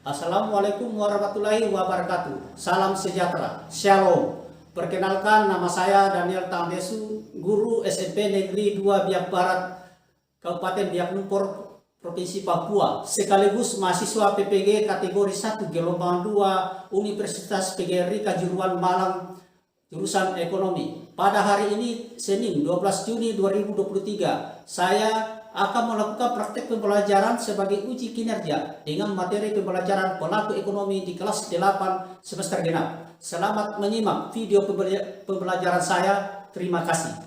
Assalamualaikum warahmatullahi wabarakatuh. Salam sejahtera. Shalom. Perkenalkan, nama saya Daniel Tambesu, guru SMP Negeri 2 Biak Barat, Kabupaten Biak Numfor, Provinsi Papua, sekaligus mahasiswa PPG kategori 1 gelombang 2 Universitas PGRI Kanjuruhan Malang, jurusan Ekonomi. Pada hari ini, Senin 12 Juni 2023, saya akan melakukan praktek pembelajaran sebagai uji kinerja dengan materi pembelajaran pelaku ekonomi di kelas 8 semester genap. Selamat menyimak video pembelajaran saya. Terima kasih.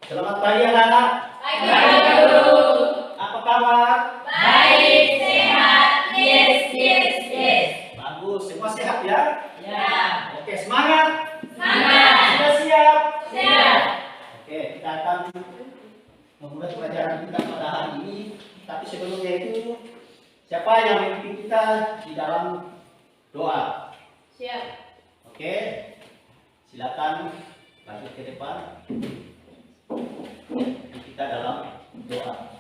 Selamat pagi anak-anak. Pagi guru. Apa kabar? Baik, sehat. Yes. Bagus, semua sehat ya? Ya. Oke, semangat. Semangat. Sudah siap? Siap. Oke, kita akan memulai pelajaran kita pada hari ini. Tapi sebelumnya itu, siapa yang memimpin kita di dalam doa? Siap. Oke, silakan lanjut ke depan. Kita dalam doa.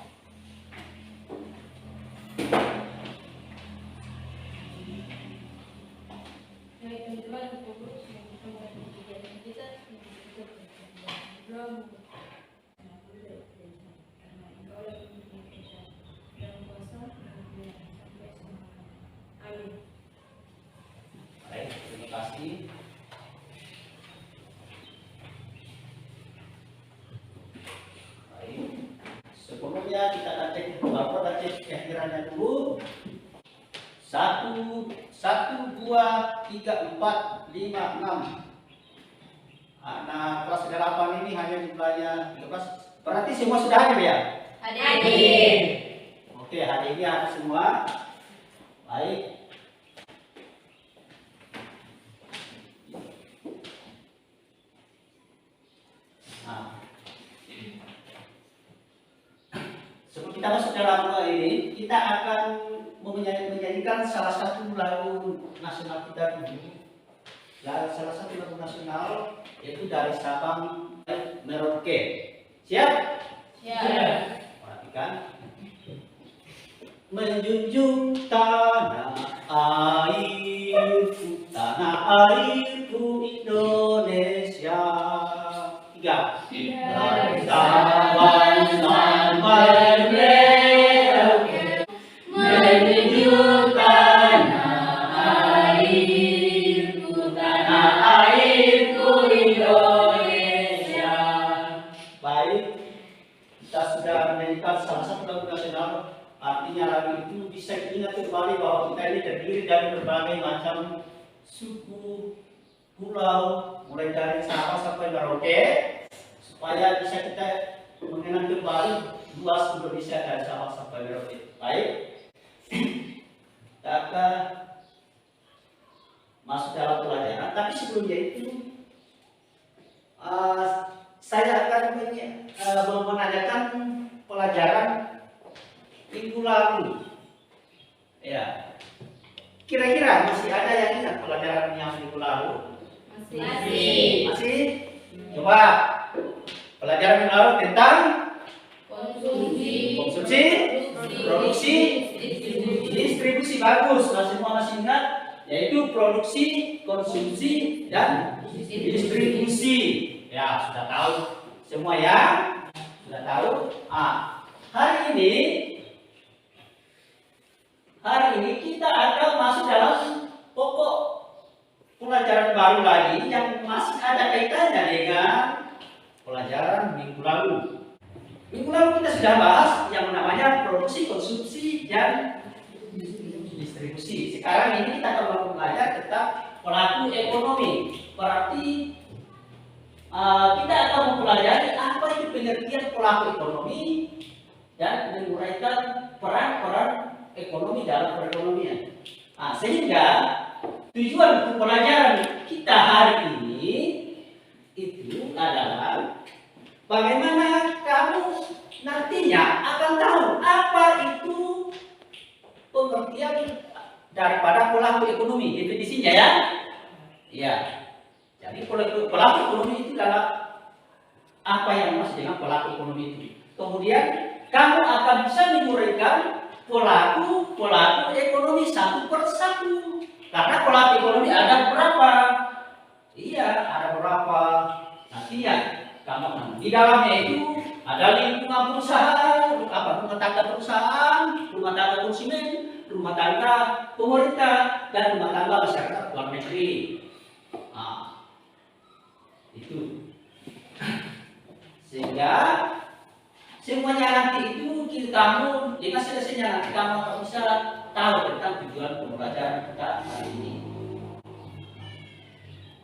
Baik, terima kasih. Baik, sebelumnya kita akan cek bapak dan cek kehadirannya dulu. 1, 2, 3, 4, 5, 6. Anak kelas 8 ini hanya jumlahnya 13. Berarti semua sudah hadir ya? Hadir. Oke, hari ini ada semua. Baik. Nah, sebelum kita masuk dalam doa ini, kita akan menyanyikan salah satu lagu nasional kita dulu. Dan salah satu lagu nasional yaitu dari Sabang Merauke. Siap? Siap. Perhatikan. Menjunjung tanah airku Indonesia. 3. Sabang sampai Merauke, Menjunjung tanah airku Indonesia. Baik, kita sudah menyanyikan salah satu lagu nasional. Artinya lagu itu bisa diingat kembali bahwa kita ini terdiri dari berbagai macam suku, pulau, mulai dari Sabang sampai Merauke, supaya bisa kita mengenang kembali luas Indonesia dari Sabang sampai Merauke. Baik, kita akan masuk dalam pelajaran. Tapi sebelumnya itu, saya akan menanyakan pelajaran minggu lalu. Ya, kira-kira masih ada yang ingat pelajaran yang minggu lalu? Masih? Coba pelajaran minggu lalu tentang konsumsi, produksi, distribusi. Bagus, semua masih ingat, yaitu produksi, konsumsi, dan distribusi. Ya, sudah tahu semua ya? Sudah tahu? Hari ini kita akan masuk dalam pokok pelajaran baru lagi yang masih ada kaitannya dengan pelajaran minggu lalu. Minggu lalu kita sudah bahas yang namanya produksi, konsumsi, dan distribusi. Sekarang ini kita akan belajar tentang pelaku ekonomi. Berarti kita akan mempelajari apa itu pengertian pelaku ekonomi dan menguraikan peran-peran ekonomi dalam perekonomian. Sehingga tujuan pembelajaran kita hari ini itu adalah bagaimana kamu nantinya akan tahu apa itu pengertian daripada pelaku ekonomi, definisinya ya. Ya. Jadi pelaku ekonomi itu adalah apa yang dimaksud dengan pelaku ekonomi itu. Kemudian kamu akan bisa menguraikan pelaku ekonomi satu persatu. Karena pelaku ekonomi ada berapa? Iya, ada berapa? Nanti ya, gampang. Di dalamnya itu ada lingkungan perusahaan, rumah tangga perusahaan, rumah tangga konsumen, rumah tangga pemerintah, dan rumah tangga masyarakat luar negeri. Nah, itu. Sehingga semuanya nanti itu kamu dengan selesainya nanti kamu akan bisa tahu tentang tujuan pembelajaran kita hari ini.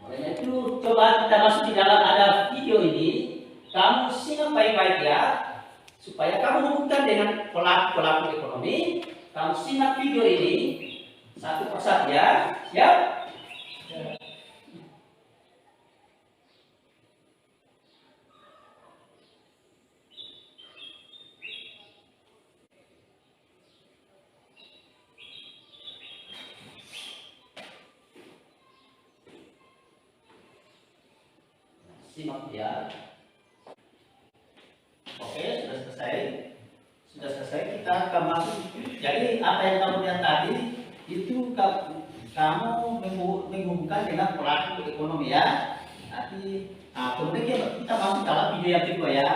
Oleh itu coba kita masuk di dalam ada video ini, kamu simak baik-baik ya, supaya kamu hubungkan dengan pelaku ekonomi. Kamu simak video ini satu persatu ya, siap? Simak ya. Oke, sudah selesai. Sudah selesai, kita akan masuk. Jadi apa yang kamu lihat tadi itu kamu menghubungkan dengan pelaku ekonomi ya. Nanti, kemudian kita masuk dalam video yang kedua ya.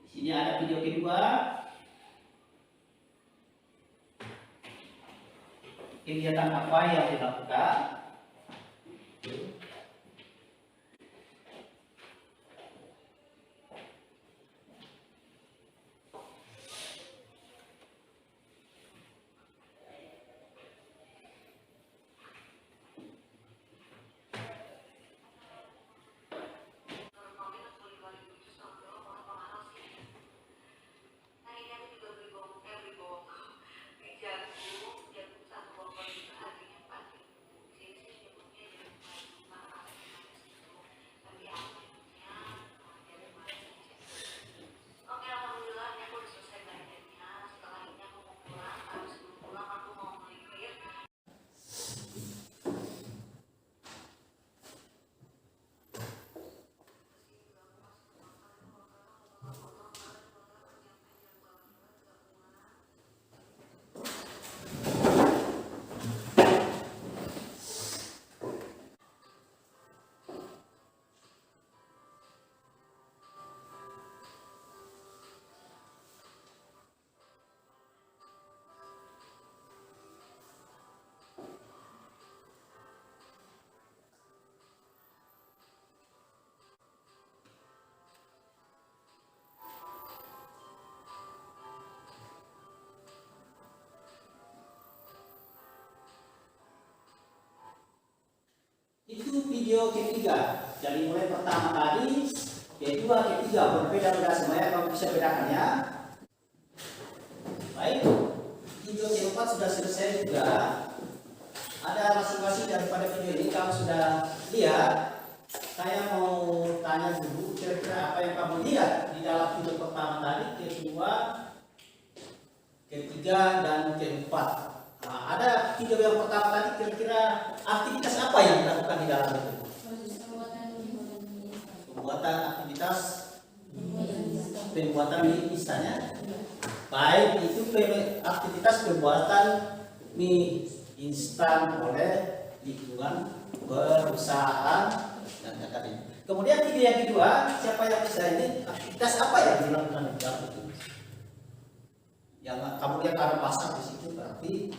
Di sini ada video kedua. Kegiatan apa yang dilakukan? Itu video ketiga. Jadi mulai pertama tadi, kedua, ketiga berbeda-beda semuanya, kamu bisa bedakan ya. Baik, video keempat sudah selesai juga. Ada masing-masing daripada video ini kamu sudah lihat. Saya mau tanya dulu kira-kira apa yang kamu lihat di dalam video pertama tadi, kedua, ketiga, dan keempat. Nah, ada video yang pertama tadi kira-kira aktivitas apa yang dilakukan di dalam itu? Pembuatan aktivitas pembuatan mie misalnya. Baik, itu aktivitas pembuatan mie instan oleh lingkungan perusahaan dan lain-lain. Kemudian video yang kedua, siapa yang bisa ini? Aktivitas apa yang dilakukan di dalam itu? Yang kamu lihat ada pasar di situ, berarti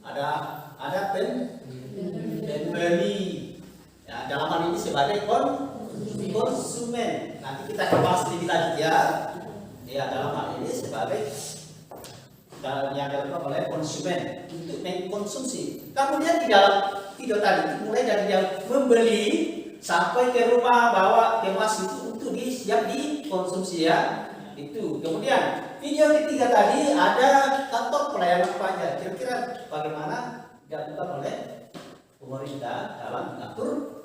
ada pembeli. Ya, dalam hal ini sebagai konsumen. Nanti kita bahas lebih lanjut ya. Ya, dalam hal ini sebagai yang dilakukan oleh konsumen untuk mengkonsumsi. Kamu lihat di dalam video tadi, mulai dari yang membeli sampai ke rumah, bawa kemas itu untuk siap dikonsumsi ya. Itu. Kemudian video ketiga tadi ada kantor pelayanan pajak. Kira-kira bagaimana dilakukan oleh pemerintah dalam mengatur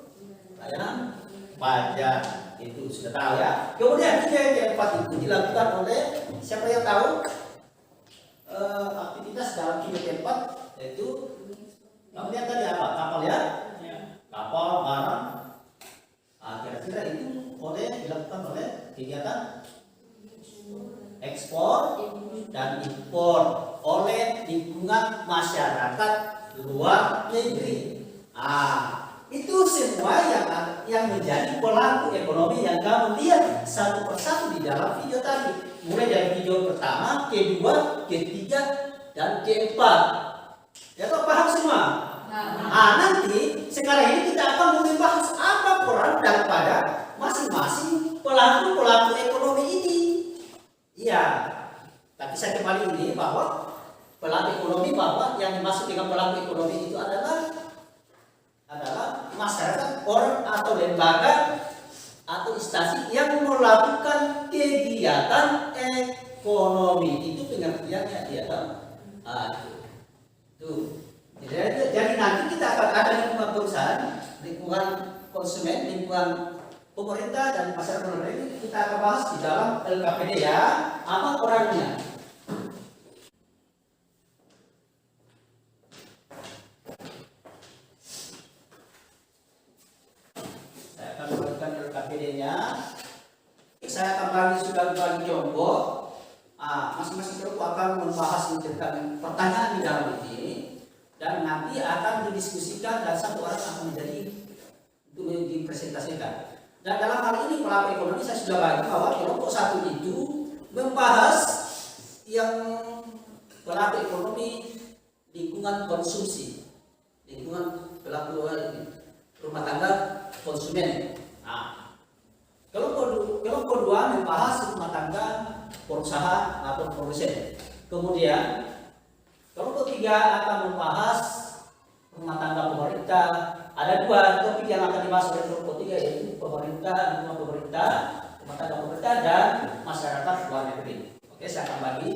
pelayanan pajak, itu sudah tahu ya. Kemudian video yang keempat itu dilakukan oleh siapa yang tahu? Aktivitas dalam video keempat yaitu kamu lihat tadi apa? Kapal ya? Kapal barang. Kira-kira itu lingkungan masyarakat luar negeri. Itu semua yang menjadi pelaku ekonomi yang kamu lihat satu persatu di dalam video tadi. Mulai dari video pertama, kedua, ketiga, dan keempat. Ya toh, paham semua? Nanti sekarang ini kita akan membahas apa peran daripada masing-masing pelaku ekonomi ini. Iya, tapi saya kembali ini bahwa pelaku ekonomi, bahwa yang dimaksud dengan pelaku ekonomi itu adalah masyarakat, orang atau lembaga atau instansi yang melakukan kegiatan ekonomi. Itu pengertiannya dia kan. Jadi nanti kita akan ada lingkungan perusahaan, lingkungan konsumen, lingkungan pemerintah dan masyarakat ini kita akan bahas di dalam LKPD ya. Apa orangnya? Saya akan berikan LKPD-nya. Saya akan bagi kelompok. Masing-masing kelompok akan membahas tentang pertanyaan di dalam ini. Dan nanti akan didiskusikan dan satu orang akan menjadi untuk dipresentasikan. Dan dalam hal ini pelaku ekonomi saya sudah bagi bahwa kelompok satu itu membahas yang pelaku ekonomi lingkungan konsumsi, lingkungan pelaku rumah tangga konsumen. Kelompok dua membahas rumah tangga perusahaan atau produsen. Kemudian kelompok tiga akan membahas rumah tangga pemerintah. Ada dua topik yang akan dibahas oleh kelompok tiga, yaitu pemerintah, lingkungan pemerintah, rumah tangga pemerintah, dan masyarakat luar negeri. Oke, saya akan bagi.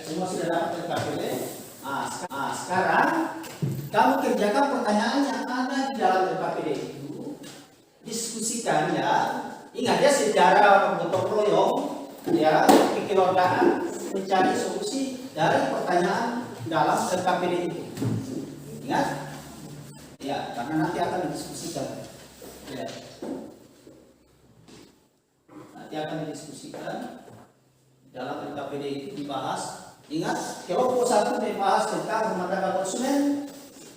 Semua sudah dapat LKPD. Sekarang kamu kerjakan pertanyaan yang ada di dalam LKPD itu, diskusikan ya. Ingat ya, secara gotong royong ya, kekeluargaan mencari solusi dari pertanyaan dalam LKPD itu. Ingat? Ya, karena nanti akan didiskusikan. Ya. Nanti akan didiskusikan dalam LKPD itu dibahas. Ingat, kelompok satu membahas tentang rumah tangga konsumen,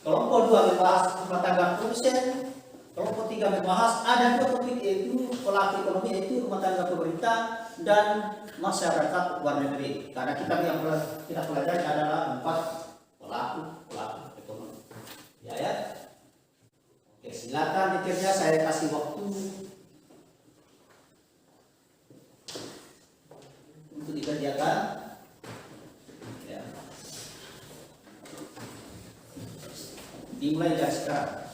kelompok dua membahas rumah tangga produsen, kelompok tiga membahas ada dua topik, yaitu pelaku ekonomi, yaitu rumah tangga pemerintah dan masyarakat luar negeri. Karena kita pelajari adalah 4 pelaku ekonomi. Ya. Oke, silakan dikerja, saya kasih waktu untuk dikerjakan. Dimulai dari sekarang.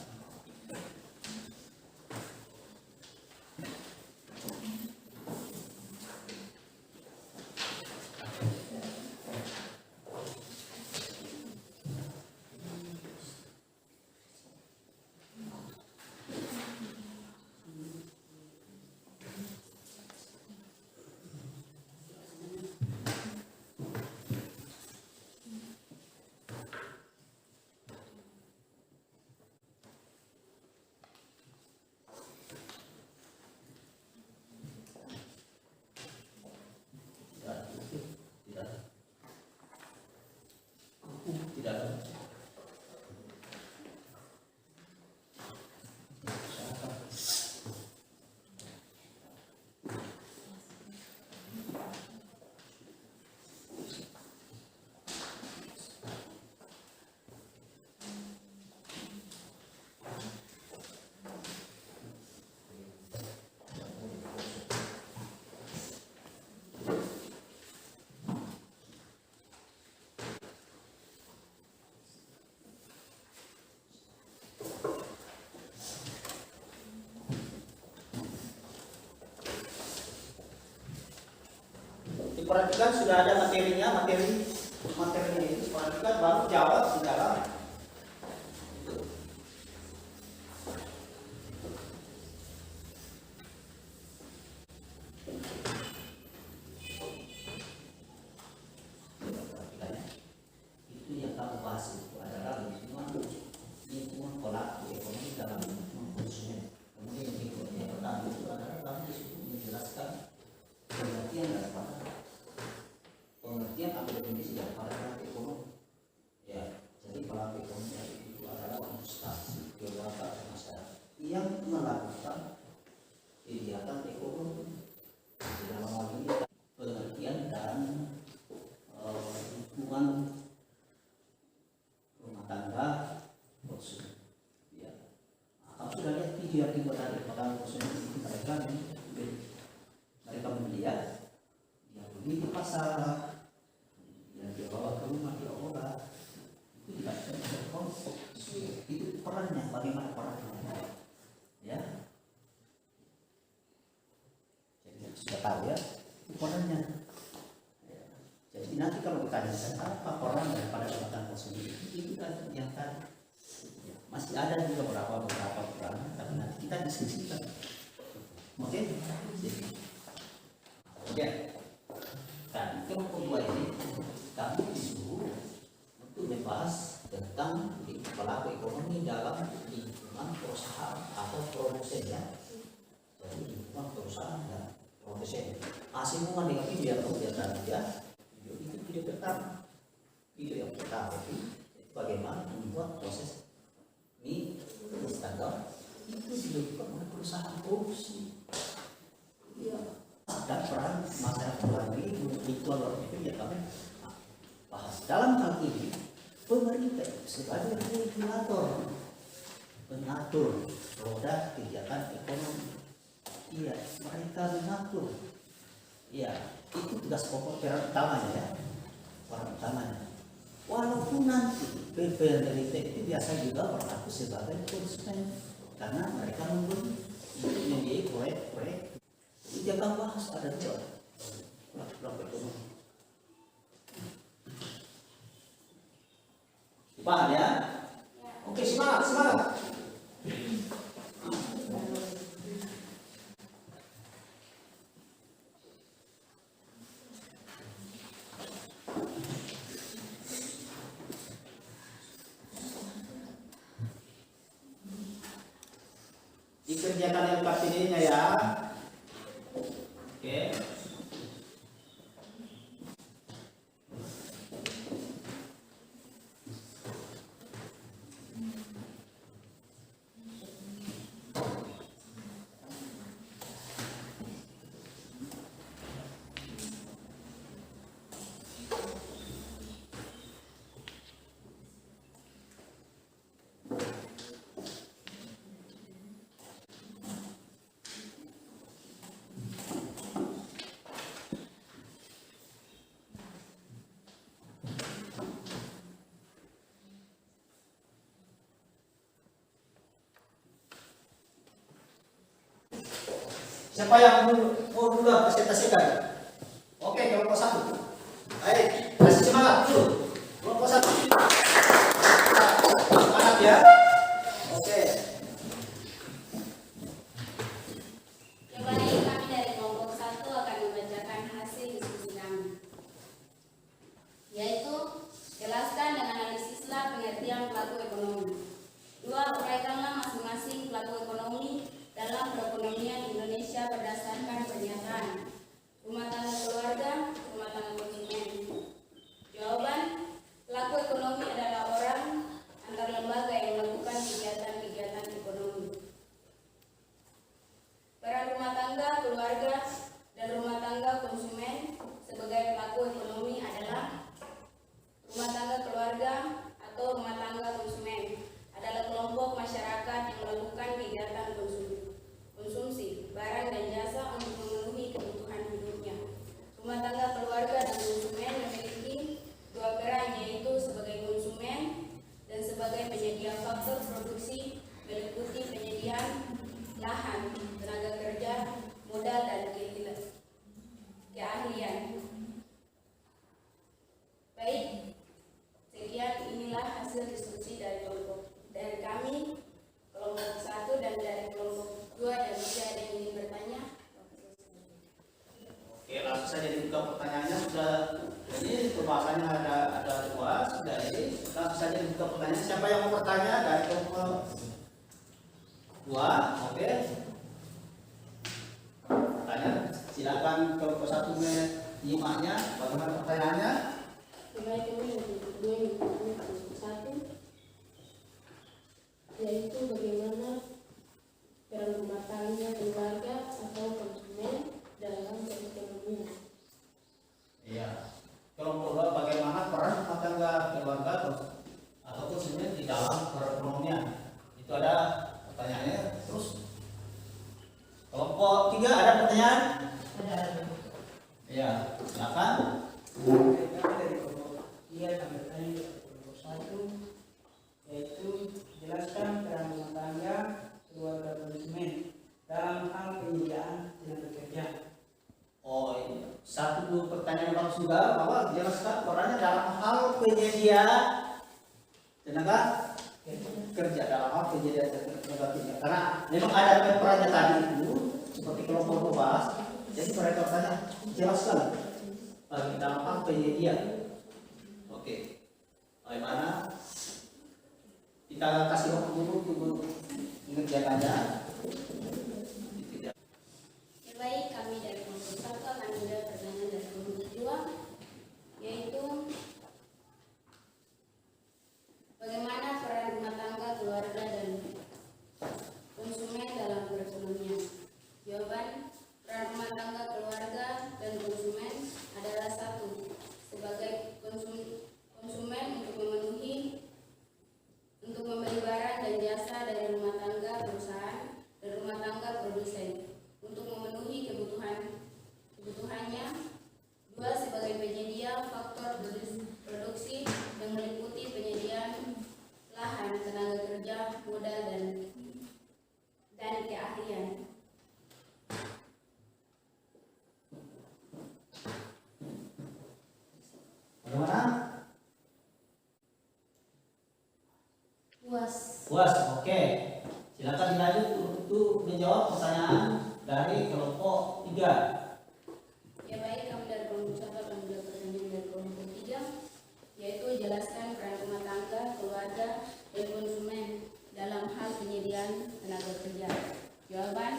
Perhatikan sudah ada materinya itu perhatikan baru jawab di dalam. Itu yang kamu bahas itu adalah lingkungan pelaku ekonomi dalam konsumen. Kemudian yang pertama itu adalah kamu disitu menjelaskan pengertian daripada apa definisi daripada pelaku ekonomi. Ya, jadi pelaku ekonomi itu adalah instansi keluarga masyarakat yang melakukan kegiatan ekonomi. Di dalam hal ini pengertian dan hubungan rumah tangga konsumen. Ya, kamu sudah lihat video yang dibuat dari petang konsumen itu mereka membeli ya, dia beli di pasar, dia bawa ke rumah, dia olah, itu tidak bisa. Itu perannya, bagaimana perannya, ya. Jadi sudah tahu ya, itu perannya. Ya. Jadi nanti kalau ditanyakan apa peran daripada petang konsumen itu kan yang tadi. Ya. Masih ada juga beberapa peran, tapi nanti kita diskusikan. Oke, oke. Dan kelompok kedua ini kami disuruh untuk membahas tentang pelaku ekonomi dalam lingkungan perusahaan atau produsen ya. Jadi lingkungan perusahaan dan produsen. Sambungan dengan video yang kemudian tadi ya. Video pertama. Video yang pertama itu bagaimana membuat proses mie standar itu dilakukan oleh perusahaan produksi. Ya, dan peran masyarakat lagi itu itu ya kami bahas dalam hal ini pemerintah sebagai regulator mengatur roda kegiatan ekonomi. Iya, mereka mengatur. Iya, itu tugas pokok peran utamanya ya, peran utamanya. Walaupun nanti PPLT itu biasa juga berlaku sebagai konsumen karena mereka membiayai proyek-proyek. Jangan bahas ada dua pelaku ekonomi. Paham ya? Oke, semangat. Dikerjakan yang pastinya ya. Oke. Siapa yang mau dulu presentasikan? Oke, kelompok satu. Baik, kasih semangat dulu. Kelompok satu. Semangat ya. Oke. Kembali kami dari kelompok satu akan membacakan hasil diskusi kami, yaitu jelaskan dan analisislah pengertian pelaku ekonomi. 2. Uraikanlah masing-masing pelaku ekonomi dalam perekonomian Indonesia berdasarkan pernyataan rumah tangga keluarga, rumah tangga konsumen. Jawaban, pelaku ekonomi adalah orang antar lembaga yang melakukan kegiatan-kegiatan ekonomi. Peran rumah tangga keluarga dan rumah tangga konsumen sebagai pelaku ekonomi adalah rumah tangga keluarga atau rumah tangga konsumen adalah kelompok masyarakat yang melakukan kegiatan konsumsi barang dan jasa untuk memenuhi kebutuhan hidupnya. Rumah tangga keluarga dan konsumen memiliki dua peran, yaitu sebagai konsumen dan sebagai penyedia faktor produksi, meliputi penyediaan lahan, tenaga kerja, modal dan keahlian. dan dari kelompok 2 dan 3 ada yang ingin bertanya? Oke, langsung saja dibuka pertanyaannya. Sudah ini pembahasannya ada dua. Sudah ini langsung saja dibuka pertanyaan. Siapa yang mau bertanya dari kelompok 2? Oke. Tanya. Silakan kelompok 1 menyimaknya. Bagaimana pertanyaannya? Baik, kami yang kedua yang bertanya kelompok 1, yaitu bagaimana peran rumah tangga, keluarga atau konsumen dalam perekonomian. Iya. Kelompok 2 bagaimana peran rumah tangga, keluarga atau konsumen di dalam perekonomian? Itu ada pertanyaannya. Terus kelompok 3 ada pertanyaan? Ada. Iya, silakan. Kami dari kelompok 3 kami bertanya dari kelompok 1, yaitu jelaskan peran rumah tangga, keluarga, konsumen dalam hal penyediaan tenaga kerja. Oh, ini satu pertanyaan yang bagus juga bahwa jelaskan perannya dalam hal penyediaan tenaga kerja, dalam hal penyediaan tenaga kerja. Karena memang ada perannya tadi itu seperti kelompok 2. Jadi mereka bertanya jelaskan bagi dalam hal penyediaan. Oke, bagaimana? Kita kasih waktu dulu untuk mengerjakannya. Ya baik, kami dari kelompok 1 akan menjawab pertanyaan dari kelompok 2, yaitu bagaimana peran rumah tangga, keluarga, dan konsumen dalam perekonomian. Jawaban, peran rumah tangga, keluarga, dan konsumen adalah 1. Sebagai konsumen untuk membeli barang dan jasa dari rumah tangga perusahaan dan rumah tangga produsen untuk memenuhi kebutuhannya. 2. Sebagai penyedia faktor produksi yang meliputi penyediaan lahan, tenaga kerja, modal, dan keahlian. Bagaimana? Puas. Puas, oke. Silakan dilanjut untuk menjawab pertanyaan dari kelompok 3. Ya baik, kami dari kelompok 1 akan menjawab pertanyaan dari kelompok 3, yaitu jelaskan peran rumah tangga, keluarga, dan konsumen dalam hal penyediaan tenaga kerja. Jawaban,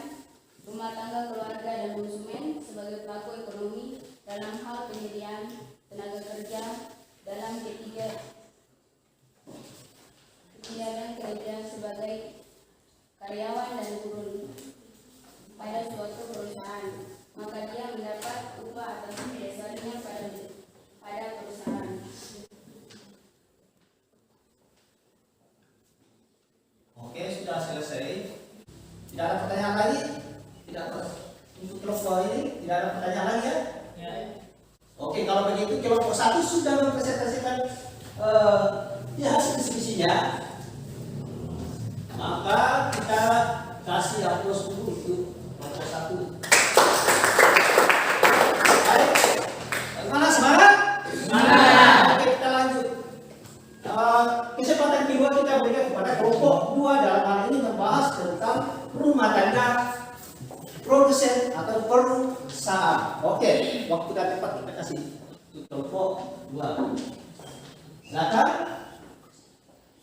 rumah tangga, keluarga, dan konsumen sebagai pelaku ekonomi dalam hal penyediaan tenaga kerja dalam ketiadaan kerjaan sebagai karyawan dan buruh pada suatu perusahaan, maka dia mendapat upah atas dasarnya pada perusahaan. Oke, sudah selesai. Tidak ada pertanyaan lagi? Tidak. Untuk kelompok ini tidak ada pertanyaan lagi ya? Ya. Oke, kalau begitu kelompok 1 sudah mempresentasikan hasil diskusinya. Maka kita kasih aplaus dulu untuk kelompok 1. Baik. Bagaimana, semangat? Semangat. Oke, kita lanjut. Kesempatan kedua kita berikan kepada kelompok 2 dalam hal ini membahas tentang rumah tangga produsen atau perusahaan. Oke, waktu dan tempat kita kasih untuk kelompok 2. Silakan.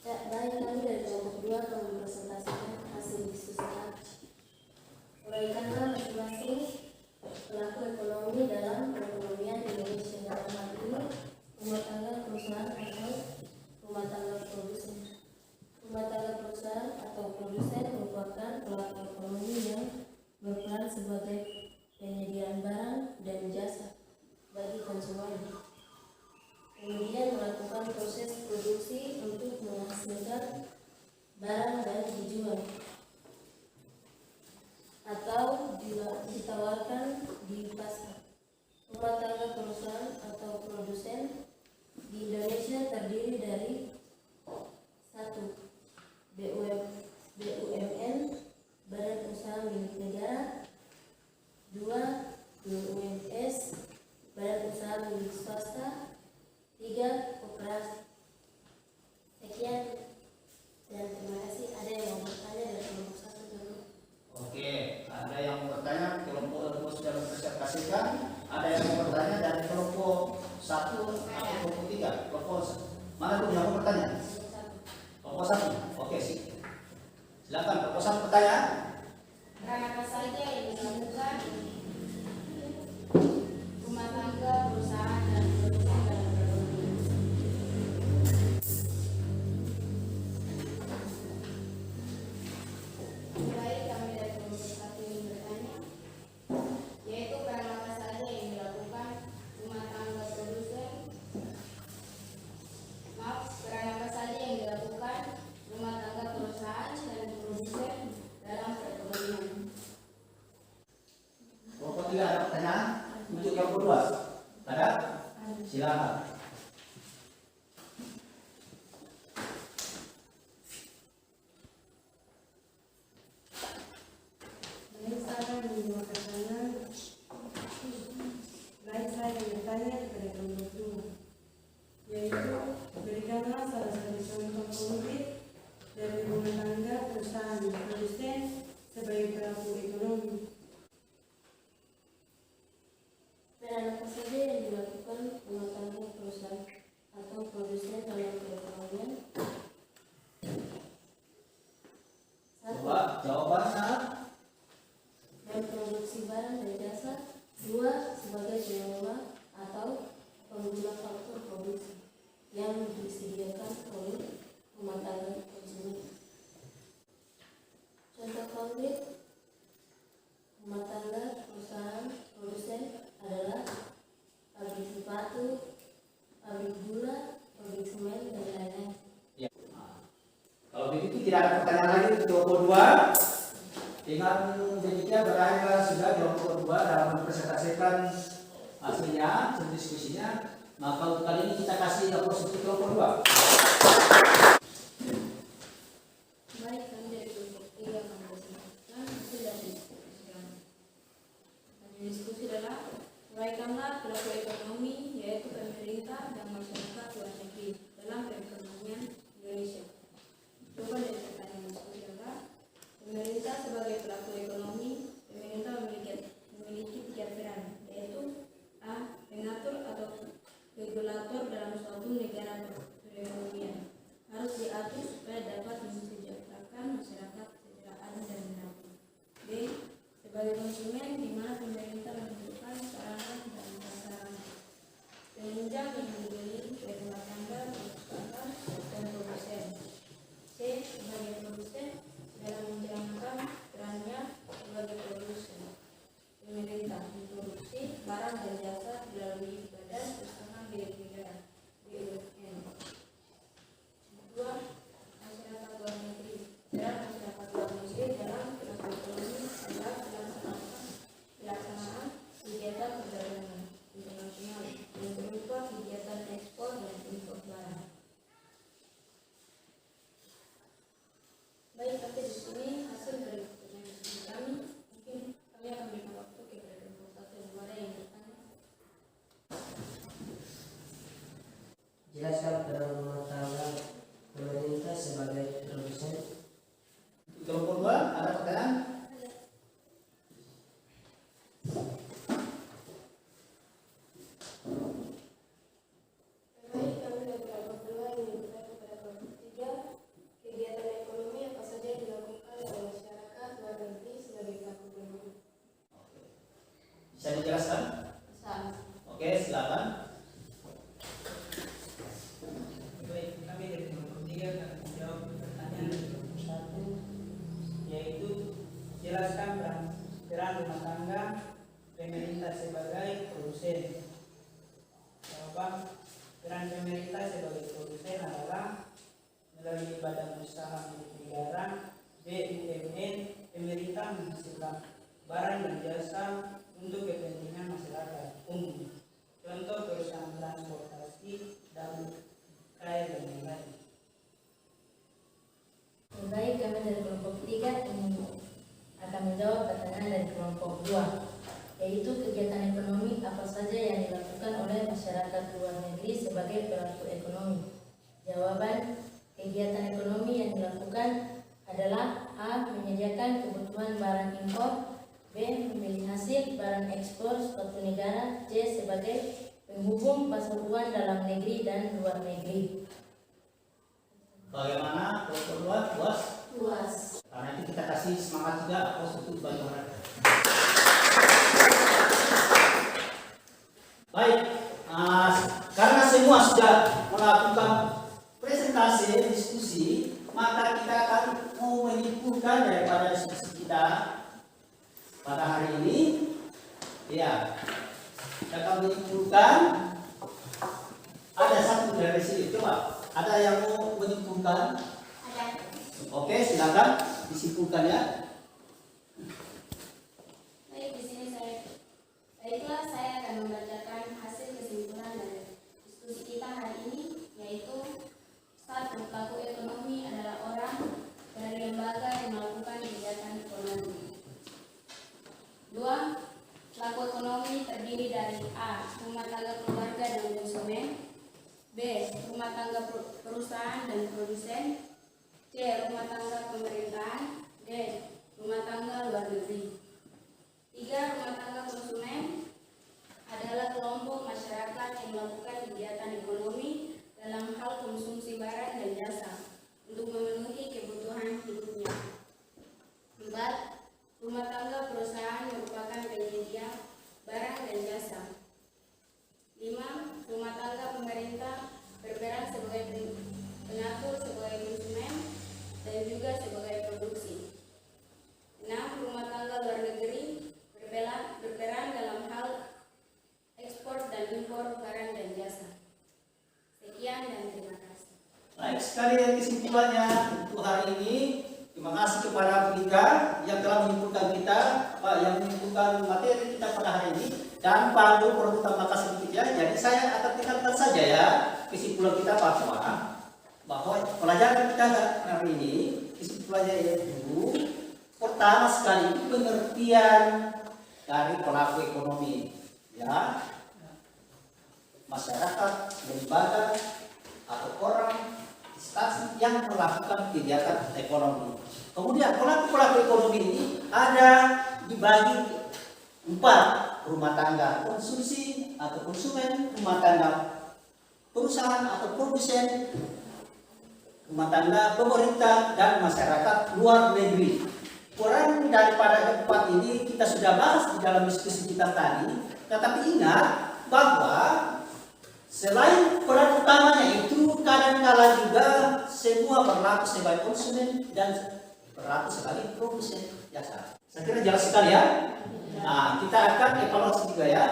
Ya, baik, kami dari kelompok 2 akan mempresentasikan hasil diskusi kami. Uraikanlah masing-masing pelaku ekonomi dalam perekonomian Indonesia, dalam hal ini rumah tangga perusahaan atau rumah tangga produsen. Rumah tangga perusahaan atau produsen merupakan pelaku ekonomi yang berperan sebagai penyediaan barang dan jasa bagi konsumen, kemudian melakukan proses produksi untuk menghasilkan barang dan dijual. Peran apa saja yang dilakukan rumah tangga, perusahaan, dan produsen dalam ekonomi? Baik, kami dari kelompok 1 ingin bertanya, yaitu peran apa saja yang dilakukan rumah tangga produsen? Maaf, peran apa saja yang dilakukan rumah tangga, perusahaan, dan produsen dalam perekonomian? Kelompok 3 ada pertanyaan untuk kelompok 2? Ada? Silakan. Baik, saya ingin bertanya kepada kelompok 2, yaitu berikanlah salah satu contoh konkret dari rumah tangga, perusahaan, produsen sebagai pelaku ekonomi. Peran apa saja yang dilakukan rumah tangga, perusahaan, atau produsen dalam perekonomian? Coba jawabannya. Memproduksi barang dan jasa. 2. Sebagai pengelola atau pengguna faktor produksi yang disediakan oleh rumah tangga konsumen. Contoh konkret rumah tangga, perusahaan, produsen adalah pabrik sepatu, pabrik gula, pabrik semen, dan lain-lain. Kalau begitu tidak ada pertanyaan lagi untuk kelompok 2. Dengan demikian berakhirlah sudah kelompok 2 dalam mempresentasikan hasilnya, hasil diskusinya. Maka untuk kali ini kita kasih aplaus untuk kelompok 2. Baik, kami dari kelompok 3 akan mempresentasikan hasil dari diskusi kami. Hasil diskusi adalah uraikanlah pelaku ekonomi, yaitu pemerintah dan masyarakat luar negeri dalam perekonomian Indonesia. Coba dari pertanyaan diskusi adalah pemerintah sebagai pelaku ekonomi. Pemerintah memiliki 3 peran, yaitu A. Mengatur atau regulator dalam suatu negara perekonomian. Harus diatur supaya dapat mensejahterakan masyarakat secara adil dan beradab. B. Sebagai konsumen, di mana pemerintah menentukan sarana dan prasarana penunjang yang dibeli oleh rumah tangga, perusahaan, dan produsen. C. Sebagai produsen, dalam menjalankan perannya sebagai produsen. Pemerintah memproduksi barang dan jasa melalui badan usaha milik negara (BUMN). 2. Masyarakat luar negeri. Peran masyarakat luar negeri dalam pelaku ekonomi adalah pelaksanaan kegiatan perdagangan internasional yang berupa kegiatan ekspor dan impor barang. Baik, sampai di sini hasil dari pertanyaan diskusi kami. Mungkin kami akan berikan waktu kepada kelompok 1 dan 2 yang bertanya. Jelaskan peran rumah tangga pemerintah sebagai produsen. Untuk kelompok 2 ada pertanyaan? Baik, kami dari kelompok 2 ingin bertanya kepada kelompok 3, kegiatan ekonomi apa saja yang dilakukan oleh masyarakat luar negeri sebagai pelaku ekonomi? Bisa dijelaskan? Bisa. Oke, silakan. Baik, kami dari kelompok 3 akan menjawab pertanyaan dari kelompok 1, yaitu jelaskan peran rumah tangga pemerintah sebagai produsen. Jawaban, peran pemerintah sebagai produsen adalah melalui badan usaha milik negara (BUMN). Pemerintah menghasilkan barang dan jasa untuk kepentingan masyarakat umum. Contoh perusahaan transportasi dan air dan lain-lain. Baik, kami dari kelompok 3 akan menjawab pertanyaan dari kelompok 2, yaitu kegiatan ekonomi apa saja yang dilakukan oleh masyarakat luar negeri sebagai pelaku ekonomi. Jawaban, kegiatan ekonomi yang dilakukan adalah A. Menyediakan kebutuhan barang impor, B. Memilih hasil barang ekspor suatu negara, C. Sebagai penghubung pasar uang dalam negeri dan luar negeri. Bagaimana kelompok 2? Puas? Puas. Karena itu kita kasih semangat juga aplaus untuk bantu mereka. Baik, karena semua sudah melakukan presentasi diskusi, maka kita akan mau menyimpulkan daripada diskusi kita pada hari ini. Ya, kita akan menyimpulkan. Ada satu dari sini, coba. Ada yang mau menyimpulkan? Ada. Oke, silakan disimpulkan ya. Baik, di sini baiklah saya akan membacakan hasil kesimpulan dari diskusi kita hari ini, yaitu 1. Pelaku ekonomi adalah orang dari lembaga yang melakukan kegiatan ekonomi. 2. Pelaku ekonomi terdiri dari A. Rumah tangga keluarga dan konsumen, B. Rumah tangga perusahaan dan produsen, C. Rumah tangga pemerintahan, D. Rumah tangga luar negeri. 3. Rumah tangga konsumen adalah kelompok masyarakat yang melakukan kegiatan ekonomi dalam hal konsumsi barang dan jasa untuk memenuhi kebutuhan hidupnya. 4. Rumah tangga perusahaan merupakan penyedia barang dan jasa. 5. Rumah tangga pemerintah berperan sebagai pengatur sebagai konsumen dan juga sebagai produksi. 6. Rumah tangga luar negeri berperan dalam hal ekspor dan impor barang dan jasa. Sekian dan terima kasih. Baik, sekali kesimpulannya untuk hari ini. Terima kasih kepada Pulika yang telah menyimpulkan kita, yang menyimpulkan materi kita pada hari ini. Dan Pak Guru perlu tambahkan sedikit ya. Jadi saya akan tingkatkan saja ya kesimpulan kita bahwa pelajaran kita hari ini kesimpulannya yaitu pertama sekali pengertian dari pelaku ekonomi, ya, masyarakat, lembaga atau orang instansi yang melakukan kegiatan ekonomi. Kemudian pelaku ekonomi ini ada dibagi 4: rumah tangga konsumsi atau konsumen, rumah tangga perusahaan atau produsen, rumah tangga pemerintah, dan masyarakat luar negeri. Peran daripada 4 ini kita sudah bahas di dalam diskusi kita tadi, tetapi ingat bahwa selain peran utamanya itu kadang-kala juga semua berlaku sebagai konsumen dan berlaku sebagai produsen jasa. Saya kira jelas sekali ya. Nah, kita akan evaluasi juga ya.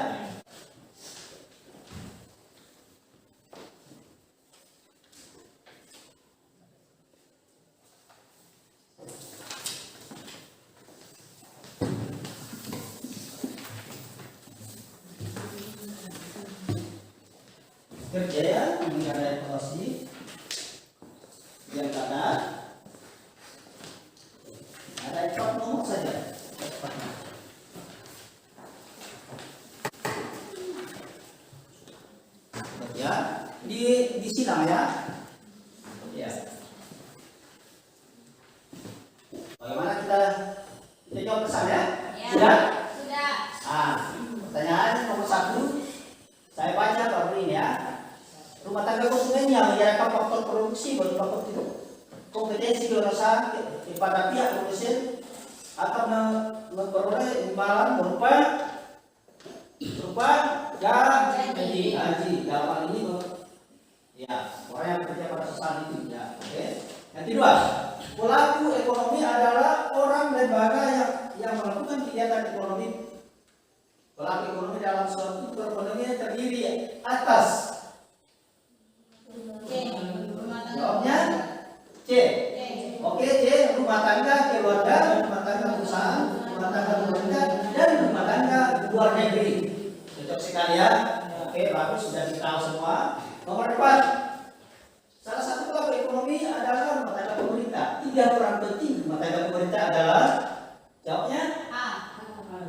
Kerja ya, ini ada evaluasi yang kanan. Ada 4 nomor saja. Ya, di sidang ya. Ya. Bagaimana kita jawab pesan ya? Ya. Sudah? Sudah. Pertanyaan nomor 1. Saya baca baru ini ya. Rumah tangga konsumen yang menyediakan faktor produksi berupa kompetensi keusahaan kepada pihak produsen akan memperoleh imbalan berupa gaji. Dalam hal ini ya, orang yang bekerja pada perusahaan itu ya. Oke. Yang kedua, pelaku ekonomi adalah orang lembaga yang melakukan kegiatan ekonomi. Pelaku ekonomi dalam suatu perekonomian terdiri atas jawabnya C. Oke, C. Rumah tangga keluarga, rumah tangga perusahaan, rumah tangga pemerintah, dan rumah tangga luar negeri. Cocok sekali ya. Oke, bagus, sudah ditahu semua. Nomor 4. Salah satu pelaku ekonomi adalah rumah tangga pemerintah. 3 peran penting rumah tangga pemerintah adalah jawabnya A.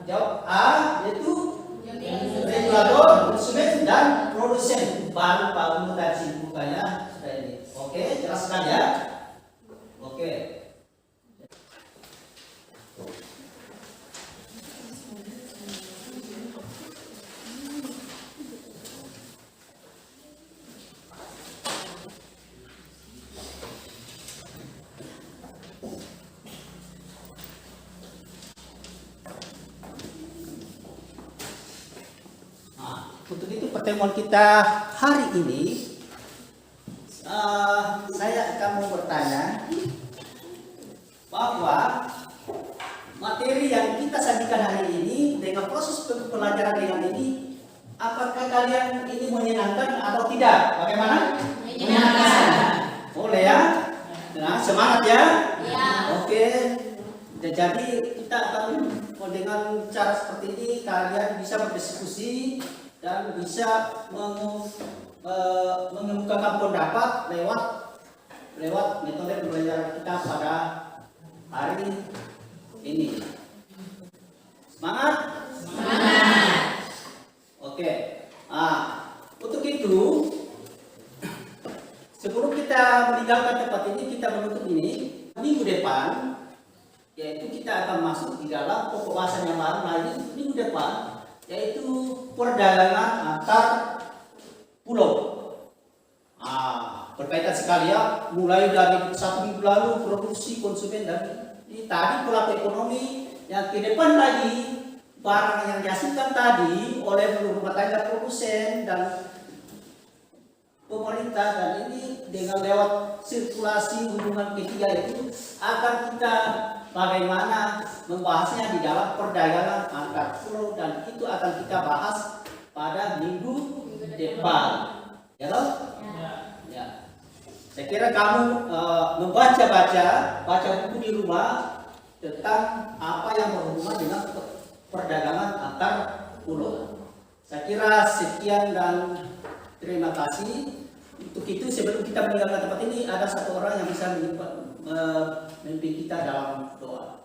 Jawab A, yaitu regulator, konsumen, dan produsen. Baru Pak Guru tadi simpulkannya sudah ini. Oke, jelaskan ya. Oke. Untuk itu pertemuan kita hari ini, saya akan mau bertanya bahwa materi yang kita sajikan hari ini dengan proses pelajaran dengan ini, apakah kalian ini menyenangkan atau tidak? Bagaimana? Menyenangkan. Boleh ya? Nah, semangat ya? Ya. Oke. Jadi kita akan dengan cara seperti ini kalian bisa berdiskusi dan bisa mengemukakan pendapat lewat metode pembelajaran kita pada hari ini. Semangat? Semangat. Oke. Untuk itu sebelum kita meninggalkan tempat ini, kita menutup ini minggu depan, yaitu kita akan masuk di dalam pokok bahasan yang baru lagi minggu depan, yaitu perdagangan antar pulau. Berkaitan sekali ya, mulai dari 1 minggu lalu produksi, konsumen, dan ini tadi pelaku ekonomi yang ke depan lagi barang yang dihasilkan tadi oleh rumah tangga, produsen dan pemerintah, dan ini dengan lewat sirkulasi hubungan ketiga itu akan kita bagaimana membahasnya di dalam perdagangan antar pulau, dan itu akan kita bahas pada minggu depan. Ya toh? Ya. Saya kira kamu baca buku di rumah tentang apa yang berhubungan dengan perdagangan antar pulau. Saya kira sekian dan terima kasih. Untuk itu sebelum kita meninggalkan tempat ini, ada satu orang yang bisa memimpin kita dalam doa.